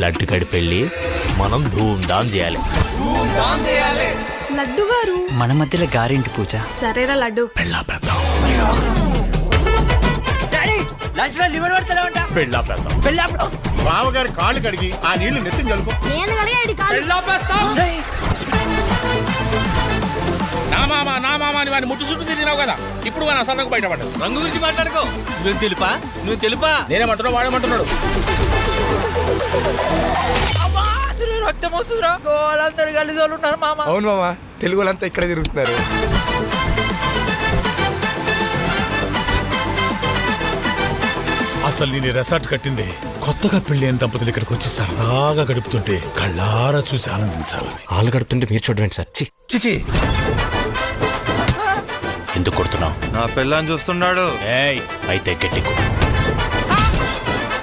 లడ్డు కడి పెళ్ళి మనం ధూమ్ధాం చేయాలి. లడ్డు గారు మన మధ్యలో గారింటి పూజ. సరేరా లడ్డు. పెళ్ళా పెద్దాం. పెళ్ళా పెద్దాం. బావగారి కాళ్ళు కడిగి ఆ నీళ్లు నెత్తిని జలుపు. నా మామ అని వాడిని ముట్టు చుట్టూ తిరిగినావు కదా, ఇప్పుడు వాడిని అసలు బయటపడ్డాడు. రంగు గురించి మాట్లాడుకో. నువ్వు తెలుపా నేనేమంటున్నావు, వాడేమంటున్నాడు. రక్తం వస్తుందిరా, వాళ్ళందరూ కలిసి వాళ్ళు ఉన్నారు మామ. అవును మామ, తెలుగు వాళ్ళంతా ఇక్కడే తిరుగుతున్నారు. అసలు నేను రెసార్ట్ కట్టింది కొత్తగా పెళ్లి దంపతులు ఇక్కడికి వచ్చి సరదాగా గడుపుతుంటే కళ్ళారా చూసి ఆనందించాలని. వాళ్ళు గడుపుతుంటే మీరు చూడమండి సార్. చిచి, ఎందుకు కొడుతున్నావు? నా పిల్లని చూస్తున్నాడు. ఏయ్ అయితే గట్టి కొట్టు.